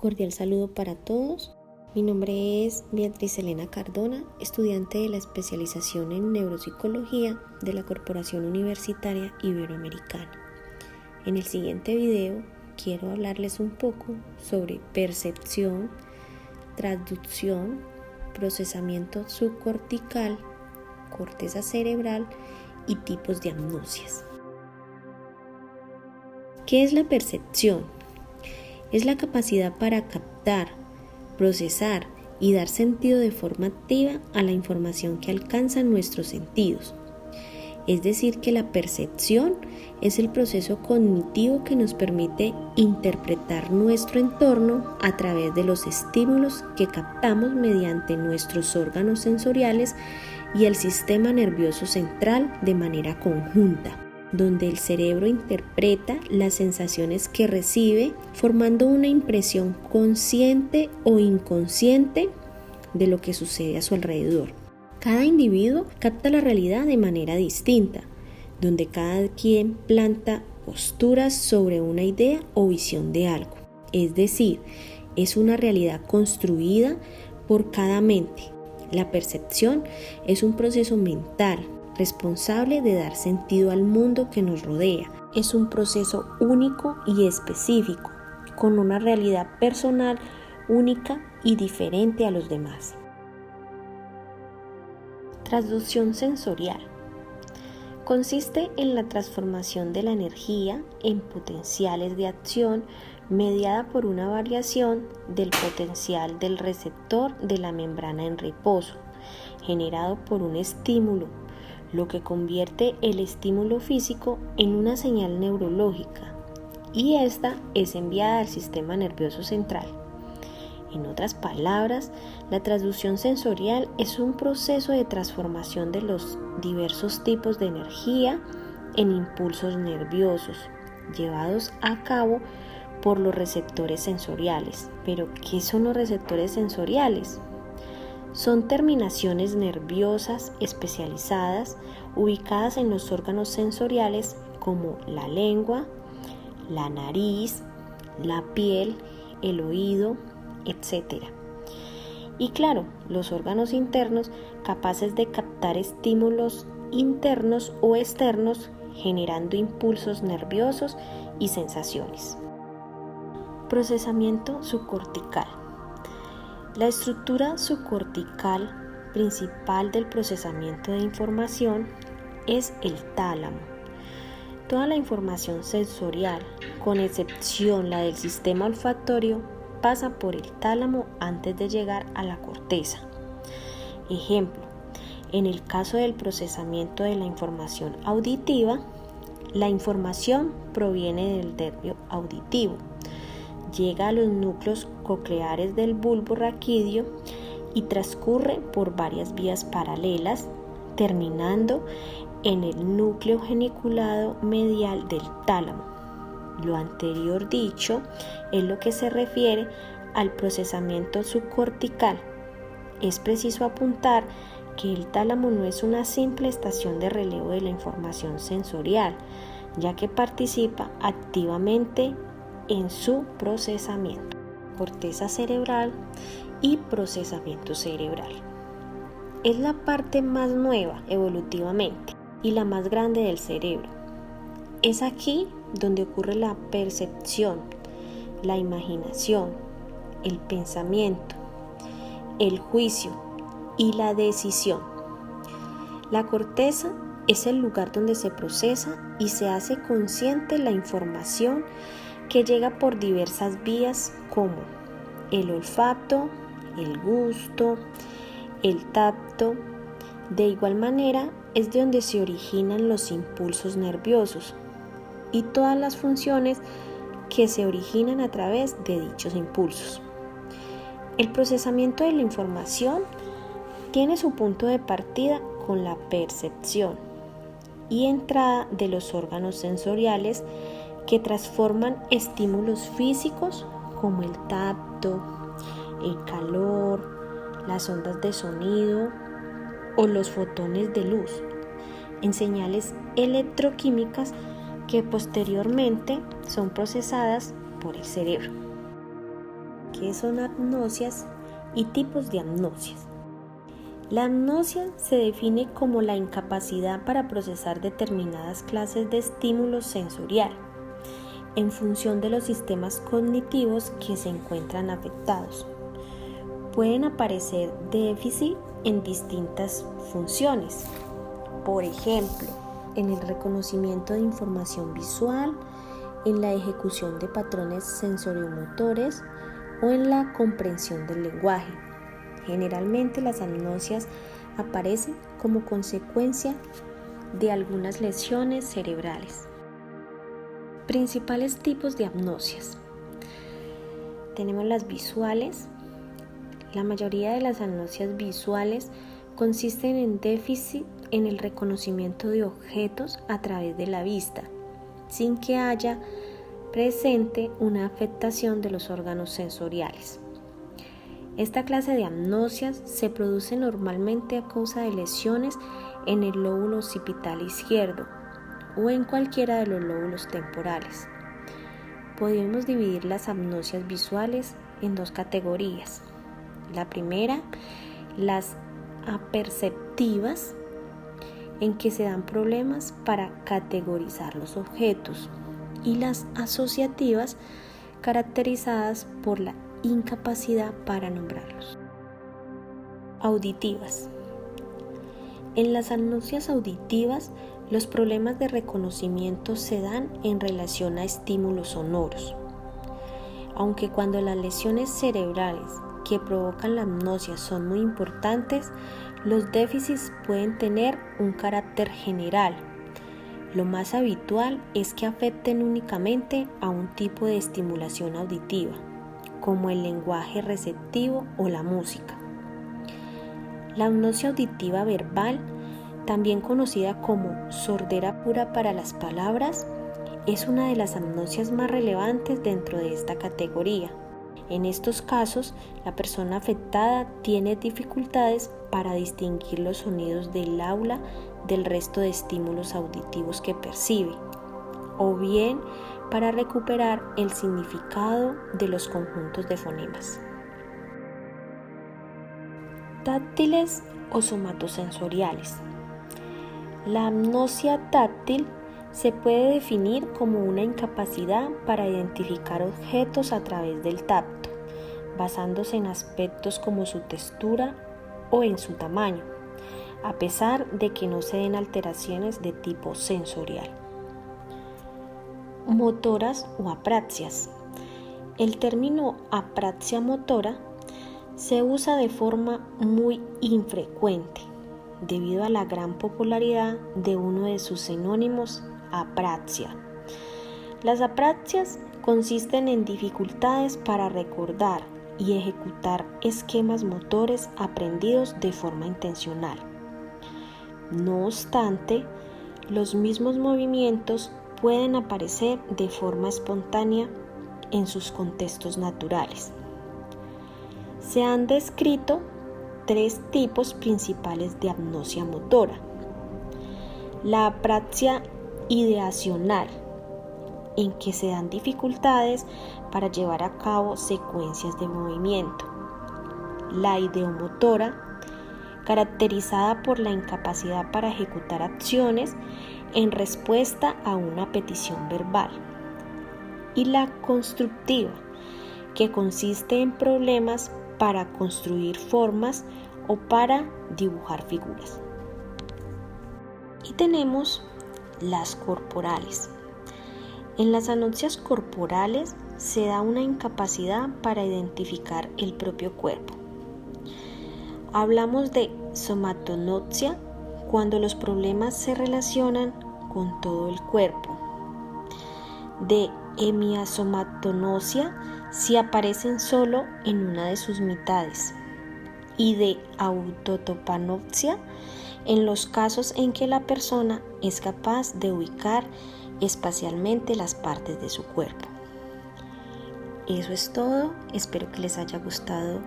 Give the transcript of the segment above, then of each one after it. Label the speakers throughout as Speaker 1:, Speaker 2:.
Speaker 1: Cordial saludo para todos. Mi nombre es Beatriz Elena Cardona, estudiante de la especialización en neuropsicología de la Corporación Universitaria Iberoamericana. En el siguiente video quiero hablarles un poco sobre percepción, transducción, procesamiento subcortical, corteza cerebral y tipos de amnosias. ¿Qué es la percepción? Es la capacidad para captar, procesar y dar sentido de forma activa a la información que alcanzan nuestros sentidos. Es decir, que la percepción es el proceso cognitivo que nos permite interpretar nuestro entorno a través de los estímulos que captamos mediante nuestros órganos sensoriales y el sistema nervioso central de manera conjunta, donde el cerebro interpreta las sensaciones que recibe, formando una impresión consciente o inconsciente de lo que sucede a su alrededor. Cada individuo capta la realidad de manera distinta, donde cada quien planta posturas sobre una idea o visión de algo. Es decir, es una realidad construida por cada mente. La percepción es un proceso mental, responsable de dar sentido al mundo que nos rodea. Es un proceso único y específico, con una realidad personal única y diferente a los demás. Transducción sensorial. Consiste en la transformación de la energía en potenciales de acción mediada por una variación del potencial del receptor de la membrana en reposo, generado por un estímulo, lo que convierte el estímulo físico en una señal neurológica, y esta es enviada al sistema nervioso central. En otras palabras, la transducción sensorial es un proceso de transformación de los diversos tipos de energía en impulsos nerviosos, llevados a cabo por los receptores sensoriales. ¿Pero qué son los receptores sensoriales? Son terminaciones nerviosas especializadas ubicadas en los órganos sensoriales como la lengua, la nariz, la piel, el oído, etc. Y claro, los órganos internos capaces de captar estímulos internos o externos generando impulsos nerviosos y sensaciones. Procesamiento subcortical. La estructura subcortical principal del procesamiento de información es el tálamo. Toda la información sensorial, con excepción la del sistema olfatorio, pasa por el tálamo antes de llegar a la corteza. Ejemplo, en el caso del procesamiento de la información auditiva, la información proviene del nervio auditivo, llega a los núcleos cocleares del bulbo raquídeo y transcurre por varias vías paralelas, terminando en el núcleo geniculado medial del tálamo. Lo anterior dicho es lo que se refiere al procesamiento subcortical. Es preciso apuntar que el tálamo no es una simple estación de relevo de la información sensorial, ya que participa activamente en su procesamiento. Corteza cerebral y procesamiento cerebral. Es la parte más nueva evolutivamente y la más grande del cerebro. Es aquí donde ocurre la percepción, la imaginación, el pensamiento, el juicio y la decisión. La corteza es el lugar donde se procesa y se hace consciente la información que llega por diversas vías como el olfato, el gusto, el tacto. De igual manera es de donde se originan los impulsos nerviosos y todas las funciones que se originan a través de dichos impulsos. El procesamiento de la información tiene su punto de partida con la percepción y entrada de los órganos sensoriales que transforman estímulos físicos como el tacto, el calor, las ondas de sonido o los fotones de luz en señales electroquímicas que posteriormente son procesadas por el cerebro. qué son agnosias y tipos de agnosias. La agnosia se define como la incapacidad para procesar determinadas clases de estímulos sensorial en función de los sistemas cognitivos que se encuentran afectados. Pueden aparecer déficit en distintas funciones, por ejemplo, en el reconocimiento de información visual, en la ejecución de patrones sensoromotores o en la comprensión del lenguaje. Generalmente las agnosias aparecen como consecuencia de algunas lesiones cerebrales. Principales tipos de agnosias. Tenemos las visuales. La mayoría de las agnosias visuales consisten en déficit en el reconocimiento de objetos a través de la vista, sin que haya presente una afectación de los órganos sensoriales. Esta clase de agnosias se produce normalmente a causa de lesiones en el lóbulo occipital izquierdo o en cualquiera de los lóbulos temporales. Podemos dividir las agnosias visuales en dos categorías. La primera, las aperceptivas, en que se dan problemas para categorizar los objetos, y las asociativas, caracterizadas por la incapacidad para nombrarlos. Auditivas. En las agnosias auditivas, los problemas de reconocimiento se dan en relación a estímulos sonoros. Aunque cuando las lesiones cerebrales que provocan la agnosia son muy importantes, los déficits pueden tener un carácter general. Lo más habitual es que afecten únicamente a un tipo de estimulación auditiva, como el lenguaje receptivo o la música. La agnosia auditiva verbal, también conocida como sordera pura para las palabras, es una de las agnosias más relevantes dentro de esta categoría. En estos casos, la persona afectada tiene dificultades para distinguir los sonidos del aula del resto de estímulos auditivos que percibe, o bien para recuperar el significado de los conjuntos de fonemas. Táctiles o somatosensoriales. La agnosia táctil se puede definir como una incapacidad para identificar objetos a través del tacto, basándose en aspectos como su textura o en su tamaño, a pesar de que no se den alteraciones de tipo sensorial. Motoras o apraxias. El término apraxia motora se usa de forma muy infrecuente debido a la gran popularidad de uno de sus sinónimos, apraxia. Las apraxias consisten en dificultades para recordar y ejecutar esquemas motores aprendidos de forma intencional. No obstante, los mismos movimientos pueden aparecer de forma espontánea en sus contextos naturales. Se han descrito 3 tipos principales de agnosia motora. La apraxia ideacional, en que se dan dificultades para llevar a cabo secuencias de movimiento. La ideomotora, caracterizada por la incapacidad para ejecutar acciones en respuesta a una petición verbal. Y la constructiva, que consiste en problemas para construir formas o para dibujar figuras. Y tenemos las corporales. En las agnosias corporales se da una incapacidad para identificar el propio cuerpo. Hablamos de somatognosia cuando los problemas se relacionan con todo el cuerpo, de hemiasomatonosia si aparecen solo en una de sus mitades, y de autotopanopsia en los casos en que la persona es capaz de ubicar espacialmente las partes de su cuerpo. Eso es todo, espero que les haya gustado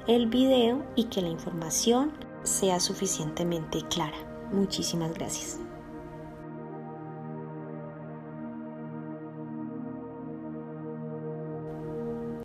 Speaker 1: el video y que la información sea suficientemente clara. Muchísimas gracias.